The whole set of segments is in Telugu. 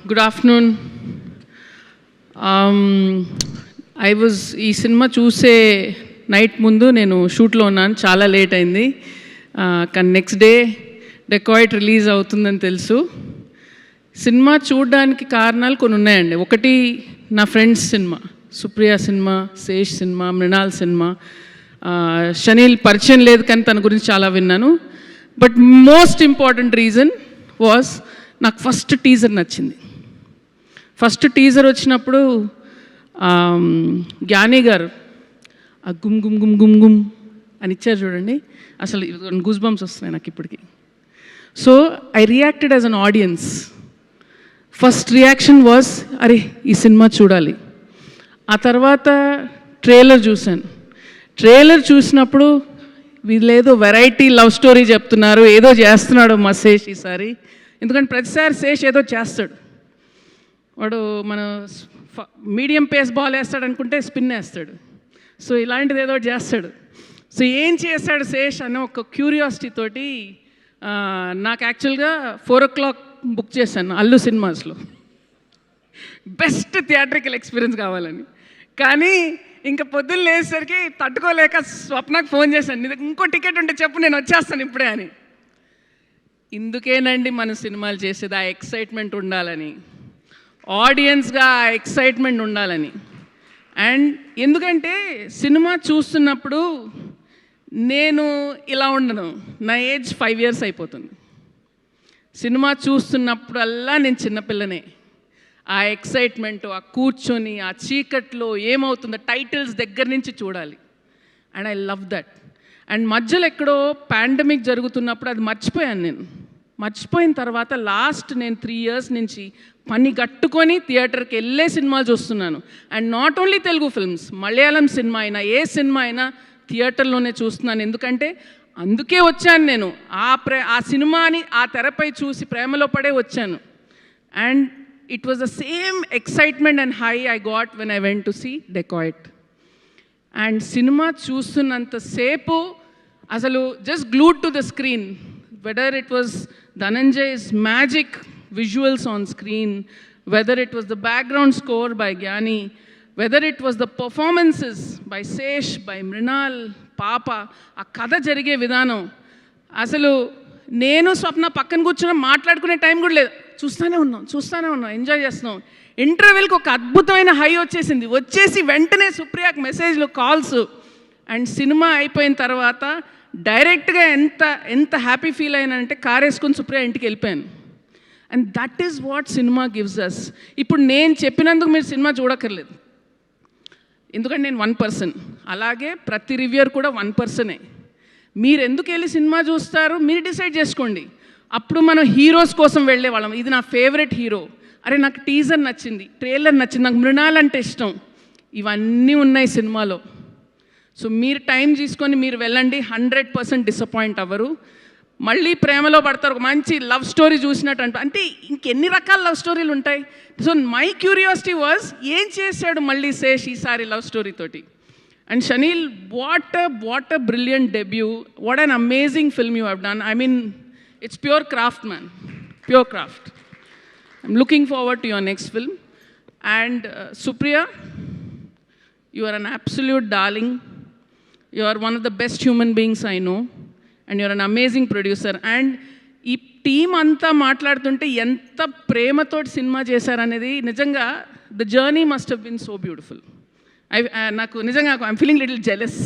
Good afternoon. ఈ సినిమా చూసే నైట్ ముందు నేను షూట్లో ఉన్నాను, చాలా లేట్ అయింది. కానీ నెక్స్ట్ డే డెకాయిట్ రిలీజ్ అవుతుందని తెలుసు. సినిమా చూడడానికి కారణాలు కొన్ని ఉన్నాయండి. ఒకటి, నా friends cinema, Supriya cinema, Sesh cinema, Mrunal cinema. Shaneil పరిచయం లేదు కానీ తన గురించి చాలా విన్నాను. But most important reason was, నాకు ఫస్ట్ టీజర్ నచ్చింది. ఫస్ట్ టీజర్ వచ్చినప్పుడు జ్ఞాని గారు ఆ గుమ్ గుమ్ గుమ్ గుమ్ గుమ్ అని ఇచ్చారు చూడండి, అసలు గూస్ బంప్స్ వస్తున్నాయి నాకు ఇప్పటికి. So I reacted as an audience. First reaction was, అరే ఈ సినిమా చూడాలి. ఆ తర్వాత ట్రైలర్ చూశాను. ట్రైలర్ చూసినప్పుడు వీళ్ళేదో వెరైటీ లవ్ స్టోరీ చెప్తున్నారు, ఏదో చేస్తున్నాడు మా శేష్ ఈసారి. ఎందుకంటే ప్రతిసారి శేష్ ఏదో చేస్తాడు. వాడు మన మీడియం పేస్ బాల్ వేస్తాడు అనుకుంటే స్పిన్ వేస్తాడు. సో ఇలాంటిది ఏదో చేస్తాడు. సో ఏం చేస్తాడు శేష్ అన్న ఒక క్యూరియాసిటీ తోటి నాకు యాక్చువల్గా 4 o'clock బుక్ చేశాను అల్లు సినిమాస్లో, బెస్ట్ థియేట్రికల్ ఎక్స్పీరియన్స్ కావాలని. కానీ ఇంకా పొద్దున్న లేచేసరికి తట్టుకోలేక స్వప్నకు ఫోన్ చేశాను, ఇంకో టికెట్ ఉంటే చెప్పు నేను వచ్చేస్తాను ఇప్పుడే అని. ఇందుకేనండి మన సినిమాలు చేసేది, ఆ ఎక్సైట్మెంట్ ఉండాలని, ఆడియన్స్గా ఆ ఎక్సైట్మెంట్ ఉండాలని. అండ్ ఎందుకంటే సినిమా చూస్తున్నప్పుడు నేను ఇలా ఉండను, నా ఏజ్ 5 years అయిపోతుంది. సినిమా చూస్తున్నప్పుడల్లా నేను చిన్నపిల్లనే. ఆ ఎక్సైట్మెంట్, ఆ కూర్చొని ఆ చీకట్లో ఏమవుతుందో టైటిల్స్ దగ్గర నుంచి చూడాలి. And I love that. And మధ్యలో ఎక్కడో పాండమిక్ జరుగుతున్నప్పుడు అది మర్చిపోయాను నేను. మర్చిపోయిన తర్వాత లాస్ట్ నేను 3 years నుంచి పని కట్టుకొని థియేటర్కి వెళ్ళే సినిమాలు చూస్తున్నాను. And not only Telugu films, Malayalam cinema అయినా ఏ సినిమా అయినా థియేటర్లోనే చూస్తున్నాను. ఎందుకంటే అందుకే వచ్చాను నేను, ఆ సినిమాని ఆ తెరపై చూసి ప్రేమలో పడే వచ్చాను. And it was the same excitement and high I got when I went to see Dacoit. అండ్ సినిమా చూస్తున్నంతసేపు అసలు just glued to the screen. Whether it was Dhananjay's magic visuals on screen, whether it was the background score by Gyani, whether it was the performances by Sesh, by Mrinal, Papa, ఆ కథ జరిగే విధానం, అసలు నేను స్వప్న పక్కన కూర్చొని మాట్లాడుకునే టైం కూడా లేదు, చూస్తూనే ఉన్నాం, ఎంజాయ్ చేస్తున్నాం. ఇంటర్వెల్కి ఒక అద్భుతమైన హై వచ్చేసి వెంటనే సుప్రియాకి మెసేజ్లు, కాల్స్. అండ్ సినిమా అయిపోయిన తర్వాత డైరెక్ట్గా ఎంత హ్యాపీ ఫీల్ అయినానంటే కార్ వేసుకొని సుప్రియ ఇంటికి వెళ్ళిపోయాను. And that is what cinema gives us. ఇప్పుడు నేను చెప్పినందుకు మీరు సినిమా చూడక్కర్లేదు, ఎందుకంటే నేను 1 person. అలాగే ప్రతి రివ్యూయర్ కూడా 1 person. మీరు ఎందుకు వెళ్ళి సినిమా చూస్తారు మీరు డిసైడ్ చేసుకోండి. అప్పుడు మనం హీరోస్ కోసం వెళ్ళే వాళ్ళం. ఇది నా ఫేవరెట్ హీరో, అరే నాకు టీజర్ నచ్చింది, ట్రైలర్ నచ్చింది, నాకు మృణాల్ అంటే ఇష్టం, ఇవన్నీ ఉన్నాయి సినిమాలో. సో మీరు టైం తీసుకొని మీరు వెళ్ళండి, 100% డిసప్పాయింట్ అవ్వరు. మళ్ళీ ప్రేమలో పడతారు. ఒక మంచి లవ్ స్టోరీ చూసినట్టు అంటే ఇంకెన్ని రకాల లవ్ స్టోరీలు ఉంటాయి. సో మై క్యూరియాసిటీ వాజ్, ఏం చేశాడు మళ్ళీ శేష్ ఈసారి లవ్ స్టోరీ తోటి. And Shaneil, what a brilliant debut, what an amazing film you have done. I mean it's pure craft man, pure craft. I'm looking forward to your next film. And Supriya, you are an absolute darling. You are one of the best human beings I know, and you are an amazing producer. And ఈ టీం అంతా మాట్లాడుతుంటే ఎంత ప్రేమతోటి సినిమా చేశారనేది నిజంగా the journey must have been so beautiful. నాకు నిజంగా I'm feeling little jealous.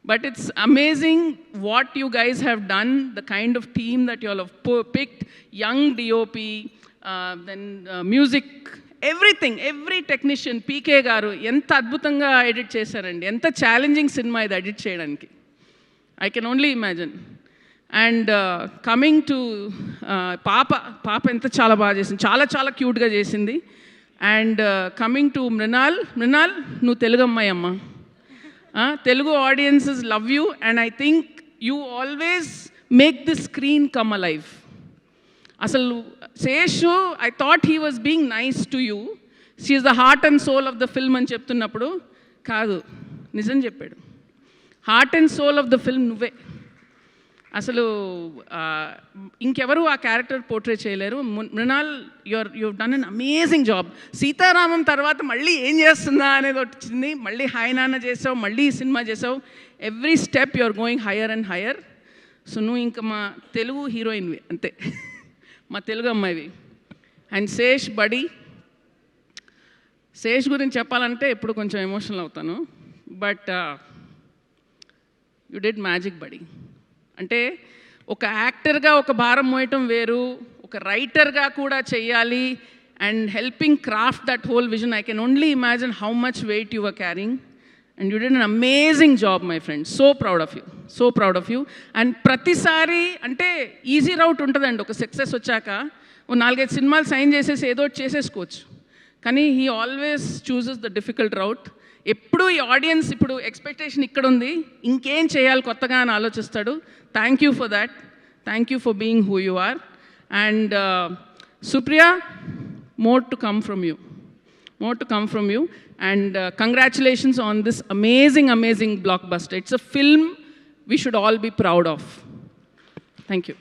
But it's amazing what you guys have done, the kind of team that you all have picked, young DOP, then music, everything, every technician. PK గారు ఎంత అద్భుతంగా ఎడిట్ చేశారండి. ఎంత ఛాలెంజింగ్ సినిమా ఇది ఎడిట్ చేయడానికి, I can only imagine. And coming to పాప ఎంత చాలా బాగా చేసింది, చాలా క్యూట్గా చేసింది. అండ్ కమింగ్ టు మృణాల్, నువ్వు తెలుగు అమ్మాయి అమ్మ, Telugu audiences love you. And I think you always make the screen come alive. అసలు Seshu, I thought he was being nice to you, she is the heart and soul of the film అని చెప్తున్నప్పుడు కాదు, నిజం చెప్పాడు. Heart and soul of the film నువ్వే. అసలు ఇంకెవరు ఆ క్యారెక్టర్ పోర్ట్రే చేయలేరు. Mrunal you done an amazing job. Sitaramam తర్వాత మళ్ళీ ఏం చేస్తుందా అనేది వచ్చింది. మళ్ళీ హాయ్ నాన్న చేసావు, మళ్ళీ ఈ సినిమా చేసావు. Every step you are going higher and higher. So నువ్వు ఇంకా మా తెలుగు హీరోయిన్వి అంతే, మా తెలుగు అమ్మాయివి. అండ్ శేష్ బడి, శేష్ గురించి చెప్పాలంటే ఇప్పుడు కొంచెం ఎమోషనల్ అవుతాను. బట్ యు డిడ్ మ్యాజిక్ బడి. అంటే ఒక యాక్టర్గా ఒక భారం మోయటం వేరు, ఒక రైటర్గా కూడా చెయ్యాలి. And helping craft that whole vision. I can only imagine how much weight you are carrying. And you did an amazing job my friend. So proud of you, so proud of you. And ప్రతిసారి అంటే ఈజీ రౌట్ ఉంటుందండి. ఒక సక్సెస్ వచ్చాక ఓ 4-5 సినిమాలు సైన్ చేసేసి ఏదో ఒకటి చేసేసుకోవచ్చు. కానీ he always chooses the difficult route. ఎప్పుడు ఈ ఆడియన్స్ ఇప్పుడు ఎక్స్పెక్టేషన్ ఇక్కడ ఉంది, ఇంకేం చేయాలి కొత్తగా అని ఆలోచిస్తాడు. Thank you for that. Thank you for being who you are. And Supriya, more to come from you. More to come from you. And congratulations on this amazing, amazing blockbuster. It's a film we should all be proud of. Thank you.